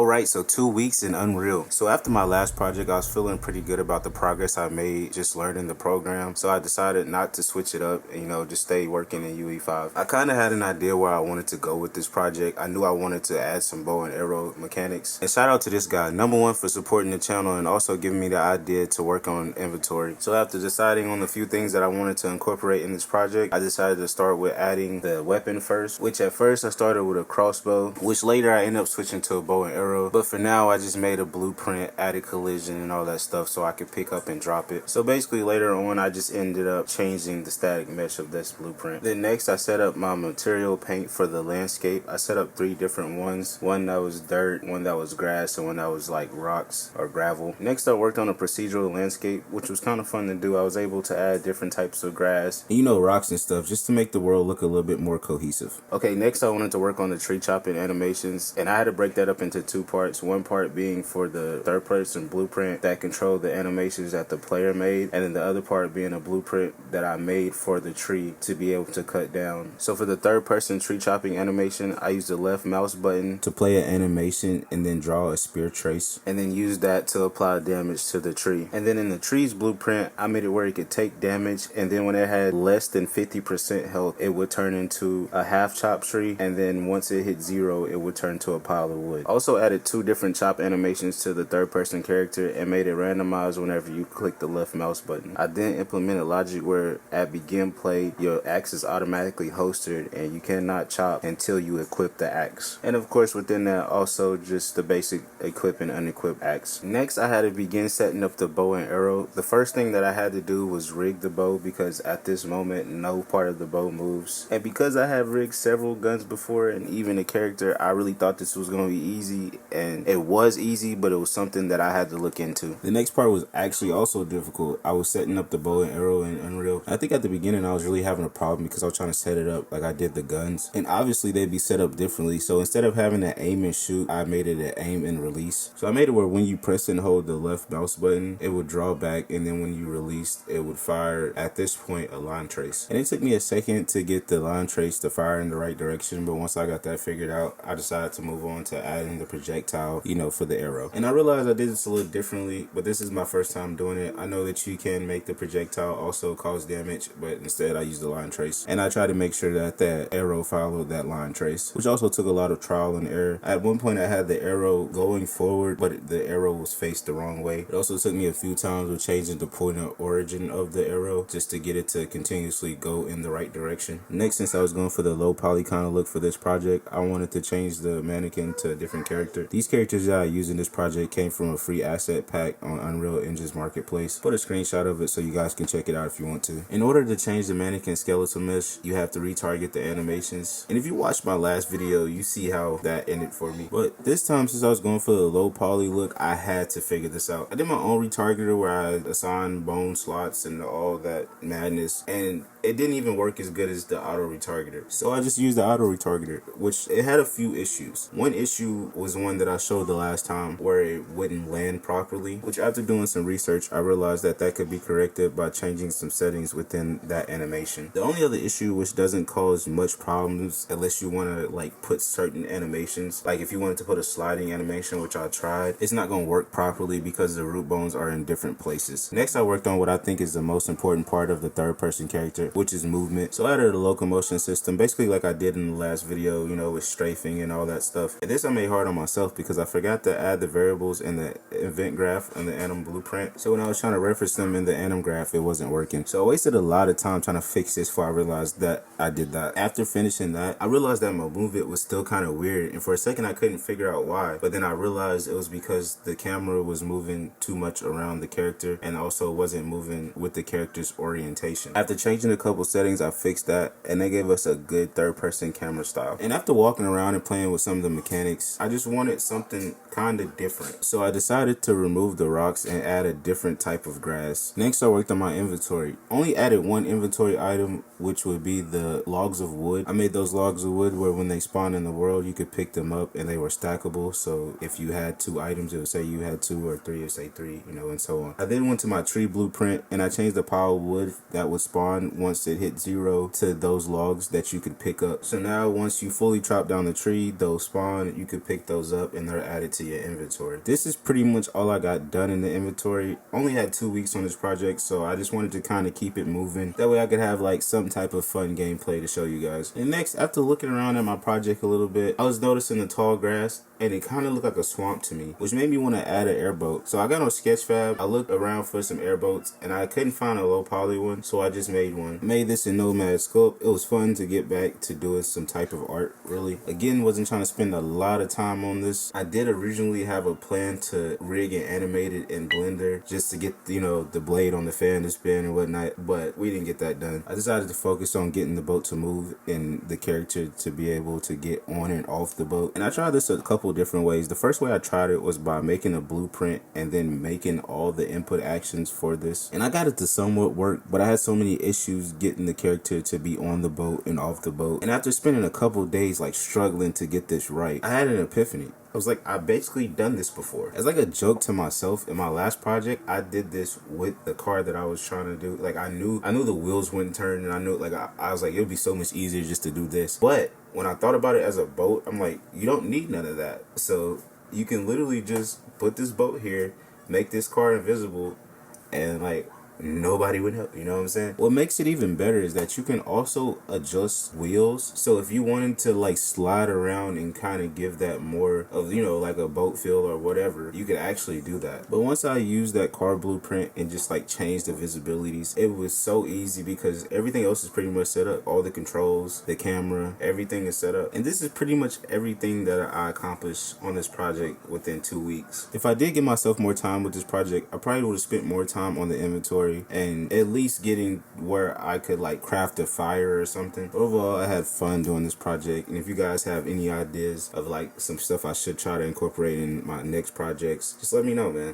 Alright, so 2 weeks in Unreal. So after my last project, I was feeling pretty good about the progress I made just learning the program. So I decided not to switch it up and, just stay working in UE5. I kind of had an idea where I wanted to go with this project. I knew I wanted to add some bow and arrow mechanics. And shout out to this guy, number one, for supporting the channel and also giving me the idea to work on inventory. So after deciding on the few things that I wanted to incorporate in this project, I decided to start with adding the weapon first, which at first I started with a crossbow, which later I ended up switching to a bow and arrow. But for now, I just made a blueprint, added collision and all that stuff so I could pick up and drop it. So basically later on, I just ended up changing the static mesh of this blueprint. Then next, I set up my material paint for the landscape. I set up 3 different ones. One that was dirt, one that was grass, and one that was like rocks or gravel. Next, I worked on a procedural landscape, which was kind of fun to do. I was able to add different types of grass, rocks and stuff, just to make the world look a little bit more cohesive. Okay, next I wanted to work on the tree chopping animations, and I had to break that up into 2 parts. One part being for the third person blueprint that controlled the animations that the player made, and then the other part being a blueprint that I made for the tree to be able to cut down. So for the third person tree chopping animation, I used the left mouse button to play an animation and then draw a spear trace, and then use that to apply damage to the tree. And then in the tree's blueprint, I made it where it could take damage, and then when it had less than 50% health, it would turn into a half chop tree, and then once it hit 0, it would turn to a pile of wood. Also added 2 different chop animations to the third person character and made it randomized whenever you click the left mouse button. I then implemented logic where at begin play, your axe is automatically holstered and you cannot chop until you equip the axe. And of course within that also just the basic equip and unequip axe. Next, I had to begin setting up the bow and arrow. The first thing that I had to do was rig the bow, because at this moment no part of the bow moves. And because I have rigged several guns before and even a character, I really thought this was going to be easy, and it was easy, but it was something that I had to look into. The next part was actually also difficult. I was setting up the bow and arrow in Unreal. I think at the beginning I was really having a problem because I was trying to set it up like I did the guns, and obviously they'd be set up differently. So instead of having to aim and shoot, I made it an aim and release. So I made it where when you press and hold the left mouse button, it would draw back, and then when you released, it would fire at this point a line trace. And it took me a second to get the line trace to fire in the right direction, but once I got that figured out, I decided to move on to adding the projectile, for the arrow. And I realized I did this a little differently, but this is my first time doing it. I know that you can make the projectile also cause damage, but instead I used the line trace. And I tried to make sure that that arrow followed that line trace, which also took a lot of trial and error. At one point I had the arrow going forward, but the arrow was faced the wrong way. It also took me a few times with changing the point of origin of the arrow just to get it to continuously go in the right direction. Next, since I was going for the low poly kind of look for this project, I wanted to change the mannequin to a different character. These characters that I use in this project came from a free asset pack on Unreal Engine's marketplace. Put a screenshot of it so you guys can check it out if you want to. In order to change the mannequin skeletal mesh, you have to retarget the animations. And if you watched my last video, you see how that ended for me. But this time, since I was going for the low poly look, I had to figure this out. I did my own retargeter where I assigned bone slots and all that madness, and it didn't even work as good as the auto retargeter. So I just used the auto retargeter, which it had a few issues. One issue was one that I showed the last time where it wouldn't land properly, which after doing some research, I realized that that could be corrected by changing some settings within that animation. The only other issue, which doesn't cause much problems unless you want to put certain animations, like if you wanted to put a sliding animation, which I tried, it's not going to work properly because the root bones are in different places. Next, I worked on what I think is the most important part of the third person character, which is movement. So I added a locomotion system, basically like I did in the last video, with strafing and all that stuff. And this I made hard on myself because I forgot to add the variables in the event graph and the anim blueprint. So when I was trying to reference them in the anim graph, it wasn't working. So I wasted a lot of time trying to fix this before I realized that I did that. After finishing that, I realized that my movement was still kind of weird, and for a second I couldn't figure out why, but then I realized it was because the camera was moving too much around the character and also wasn't moving with the character's orientation. After changing a couple settings, I fixed that, and they gave us a good third person camera style. And after walking around and playing with some of the mechanics, I just wanted something kind of different. So I decided to remove the rocks and add a different type of grass. Next, I worked on my inventory. Only added one inventory item, which would be the logs of wood. I made those logs of wood where when they spawn in the world, you could pick them up and they were stackable. So if you had 2 items, it would say you had 2, or 3, it would say 3, and so on. I then went to my tree blueprint and I changed the pile of wood that would spawn once it hit 0 to those logs that you could pick up. So now once you fully chop down the tree, those spawn, you could pick those those up and they're added to your inventory. This is pretty much all I got done in the inventory. Only had 2 weeks on this project, so I just wanted to kind of keep it moving. That way I could have like some type of fun gameplay to show you guys. And next, after looking around at my project a little bit, I was noticing the tall grass and it kind of looked like a swamp to me, which made me want to add an airboat. So I got on Sketchfab, I looked around for some airboats and I couldn't find a low poly one, so I just made one. Made this in Nomad Sculpt. It was fun to get back to doing some type of art, really. Again, wasn't trying to spend a lot of time on this. I did originally have a plan to rig and animate it in Blender just to get, you know, the blade on the fan to spin and whatnot, but we didn't get that done. I decided to focus on getting the boat to move and the character to be able to get on and off the boat. And I tried this a couple different ways. The first way I tried it was by making a blueprint and then making all the input actions for this. And I got it to somewhat work, but I had so many issues getting the character to be on the boat and off the boat. And after spending a couple days like struggling to get this right, I had an epiphany. I was like, I've basically done this before. As like a joke to myself, in my last project, I did this with the car that I was trying to do. Like I knew the wheels wouldn't turn, and I knew like I was like, it would be so much easier just to do this. But when I thought about it as a boat, I'm like, you don't need none of that. So you can literally just put this boat here, make this car invisible, and like nobody would help, you know what I'm saying? What makes it even better is that you can also adjust wheels. So if you wanted to like slide around and kind of give that more of, you know, like a boat feel or whatever, you could actually do that. But once I used that car blueprint and just like changed the visibilities, it was so easy because everything else is pretty much set up. All the controls, the camera, everything is set up. And this is pretty much everything that I accomplished on this project within 2 weeks. If I did give myself more time with this project, I probably would have spent more time on the inventory and at least getting where I could like craft a fire or something. Overall, I had fun doing this project, and if you guys have any ideas of like some stuff I should try to incorporate in my next projects, just let me know, man.